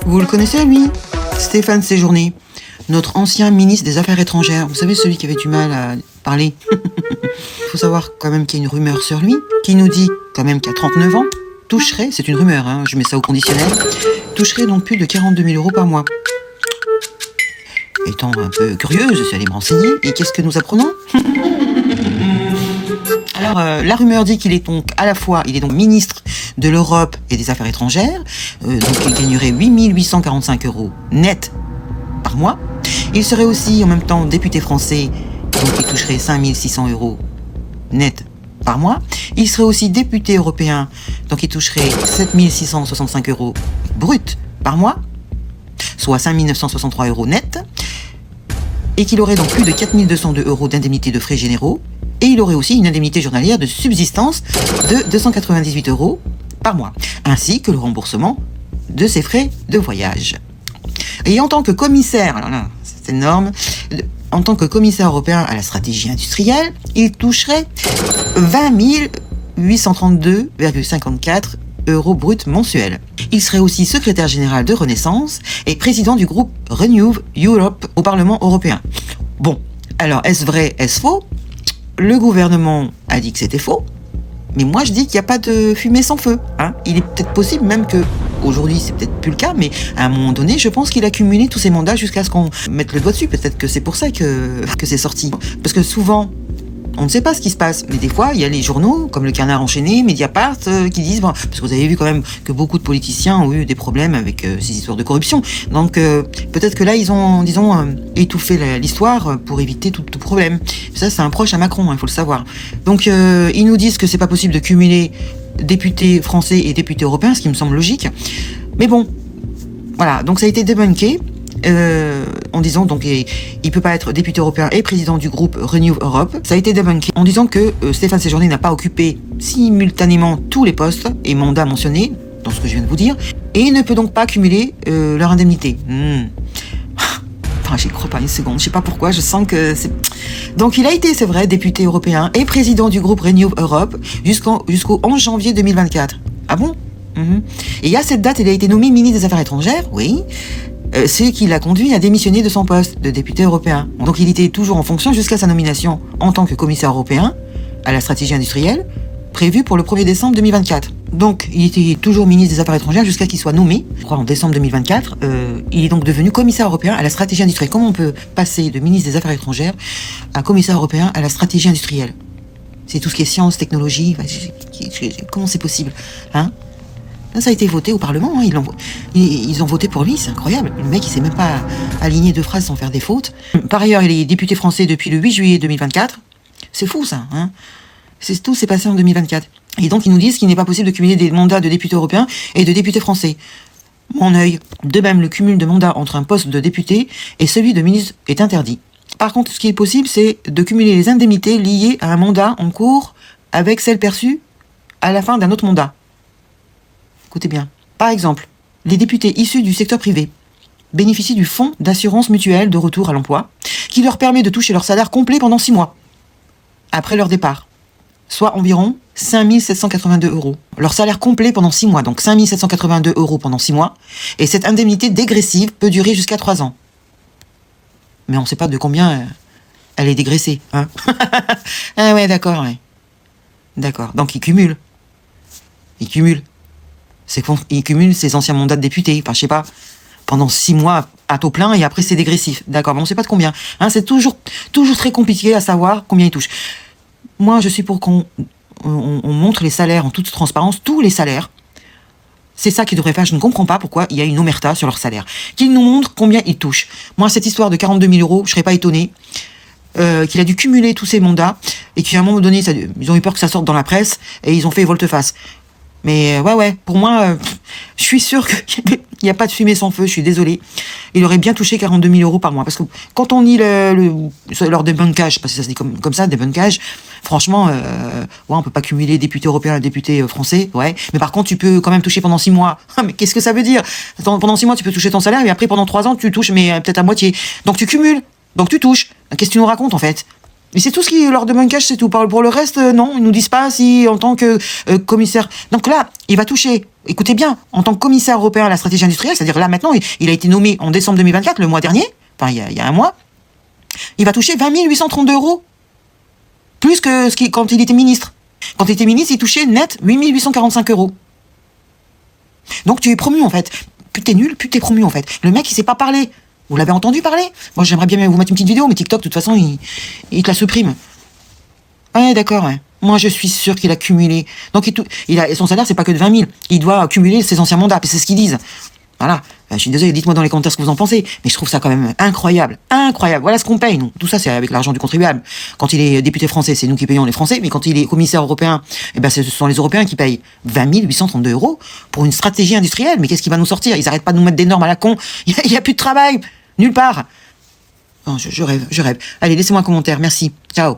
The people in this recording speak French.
Vous le connaissez, lui? Stéphane Séjourné, notre ancien ministre des Affaires étrangères. Vous savez, celui qui avait du mal à parler. Il faut savoir quand même qu'il y a une rumeur sur lui, qui nous dit quand même qu'à 39 ans, toucherait, c'est une rumeur, hein, je mets ça au conditionnel, toucherait donc plus de 42 000 € par mois. Étant un peu curieuse, je suis allée me renseigner, et qu'est-ce que nous apprenons? Alors, la rumeur dit qu'il est donc à la fois, il est donc ministre de l'Europe et des Affaires étrangères, donc il gagnerait 8 845 € net par mois. Il serait aussi en même temps député français, donc il toucherait 5 600 € net par mois. Il serait aussi député européen, donc il toucherait 7 665 € brut par mois, soit 5 963 € net, et qu'il aurait donc plus de 4 202 € d'indemnité de frais généraux, et il aurait aussi une indemnité journalière de subsistance de 298 € par mois, ainsi que le remboursement de ses frais de voyage. Et en tant que commissaire, alors là, c'est énorme, en tant que commissaire européen à la stratégie industrielle, il toucherait 20 832,54 € bruts mensuels. Il serait aussi secrétaire général de Renaissance et président du groupe Renew Europe au Parlement européen. Bon, alors est-ce vrai, est-ce faux? Le gouvernement a dit que c'était faux, mais moi je dis qu'il n'y a pas de fumée sans feu. Hein. Il est peut-être possible même que, aujourd'hui c'est peut-être plus le cas, mais à un moment donné, je pense qu'il a cumulé tous ses mandats jusqu'à ce qu'on mette le doigt dessus. Peut-être que c'est pour ça que c'est sorti. Parce que souvent, on ne sait pas ce qui se passe, mais des fois, il y a les journaux, comme le Canard enchaîné, Mediapart, qui disent, bon, parce que vous avez vu quand même que beaucoup de politiciens ont eu des problèmes avec ces histoires de corruption. Donc, peut-être que là, ils ont, disons, étouffé l'histoire pour éviter tout problème. Ça, c'est un proche à Macron, il faut le savoir. Donc, ils nous disent que c'est pas possible de cumuler députés français et députés européens, ce qui me semble logique. Mais bon, voilà, donc ça a été débunké. En disant donc il peut pas être député européen et président du groupe Renew Europe. Ça a été débunké en disant que Stéphane Séjourné n'a pas occupé simultanément tous les postes et mandats mentionnés dans ce que je viens de vous dire, et il ne peut donc pas cumuler leur indemnité. Enfin, j'y crois pas une seconde, je sais pas pourquoi, je sens que c'est... Donc il a été, c'est vrai, député européen et président du groupe Renew Europe jusqu'au 11 janvier 2024. Ah bon? Et à cette date, il a été nommé ministre des Affaires étrangères, oui, ce qui l'a conduit à démissionner de son poste de député européen. Donc il était toujours en fonction jusqu'à sa nomination en tant que commissaire européen à la stratégie industrielle, prévue pour le 1er décembre 2024. Donc il était toujours ministre des Affaires étrangères jusqu'à qu'il soit nommé, je crois en décembre 2024. Il est donc devenu commissaire européen à la stratégie industrielle. Comment on peut passer de ministre des Affaires étrangères à commissaire européen à la stratégie industrielle? C'est tout ce qui est sciences, technologie, comment c'est possible, hein? Ça a été voté au Parlement, hein. Ils ont voté pour lui, c'est incroyable. Le mec, il sait même pas aligner deux phrases sans faire des fautes. Par ailleurs, il est député français depuis le 8 juillet 2024. C'est fou, ça, hein. Tout s'est passé en 2024. Et donc, ils nous disent qu'il n'est pas possible de cumuler des mandats de député européen et de député français. Mon œil. De même, le cumul de mandats entre un poste de député et celui de ministre est interdit. Par contre, ce qui est possible, c'est de cumuler les indemnités liées à un mandat en cours avec celles perçues à la fin d'un autre mandat. Écoutez bien. Par exemple, les députés issus du secteur privé bénéficient du fonds d'assurance mutuelle de retour à l'emploi, qui leur permet de toucher leur salaire complet pendant 6 mois, après leur départ, soit environ 5 782 €. Leur salaire complet pendant 6 mois, donc 5 782 € pendant 6 mois, et cette indemnité dégressive peut durer jusqu'à 3 ans. Mais on ne sait pas de combien elle est dégraissée, hein. Ah ouais, d'accord, ouais. D'accord, donc ils cumulent. C'est qu'il cumule ses anciens mandats de député, enfin je sais pas, pendant 6 mois à taux plein, et après c'est dégressif. D'accord, mais on sait pas de combien. Hein, c'est toujours très compliqué à savoir combien il touche. Moi, je suis pour qu'on montre les salaires en toute transparence, tous les salaires. C'est ça qu'ils devraient faire. Je ne comprends pas pourquoi il y a une omerta sur leur salaire. Qu'ils nous montrent combien ils touchent. Moi, cette histoire de 42 000 €, je serais pas étonné qu'il a dû cumuler tous ces mandats et qu'à un moment donné, ils ont eu peur que ça sorte dans la presse et ils ont fait volte-face. Mais ouais, pour moi, je suis sûre qu'il n'y a pas de fumée sans feu, je suis désolée. Il aurait bien touché 42 000 € par mois. Parce que quand on lit leur débunkage, parce que ça se dit comme ça, débunkage, franchement, on peut pas cumuler député européen et député français, ouais. Mais par contre, tu peux quand même toucher pendant 6 mois. Mais qu'est-ce que ça veut dire? Pendant 6 mois, tu peux toucher ton salaire, et après, pendant 3 ans, tu touches, mais peut-être à moitié. Donc tu cumules, donc tu touches. Qu'est-ce que tu nous racontes, en fait? Mais c'est tout ce qui leur demande cash, c'est tout. Pour le reste, non, ils nous disent pas si, en tant que commissaire. Donc là, il va toucher écoutez bien, en tant que commissaire européen à la stratégie industrielle, c'est-à-dire là maintenant, il a été nommé en décembre 2024, le mois dernier, enfin il y a un mois, il va toucher 20 832 euros. Plus que quand il était ministre. Quand il était ministre, il touchait net 8 845 euros. Donc tu es promu en fait. Plus t'es nul, plus t'es promu en fait. Le mec, il sait pas parler. Vous l'avez entendu parler? Moi, j'aimerais bien vous mettre une petite vidéo, mais TikTok, de toute façon, il te la supprime. Ouais, d'accord, ouais. Moi, je suis sûr qu'il a cumulé. Donc, son salaire, c'est pas que de 20 000. Il doit cumuler ses anciens mandats, c'est ce qu'ils disent. Voilà. Je suis désolé, dites-moi dans les commentaires ce que vous en pensez. Mais je trouve ça quand même incroyable. Incroyable. Voilà ce qu'on paye, nous. Tout ça, c'est avec l'argent du contribuable. Quand il est député français, c'est nous qui payons les Français. Mais quand il est commissaire européen, eh ben, ce sont les Européens qui payent 20 832 euros pour une stratégie industrielle. Mais qu'est-ce qui va nous sortir? Ils arrêtent pas de nous mettre des normes à la con. Il y a plus de travail. Nulle part. Non, je rêve. Allez, laissez-moi un commentaire. Merci. Ciao.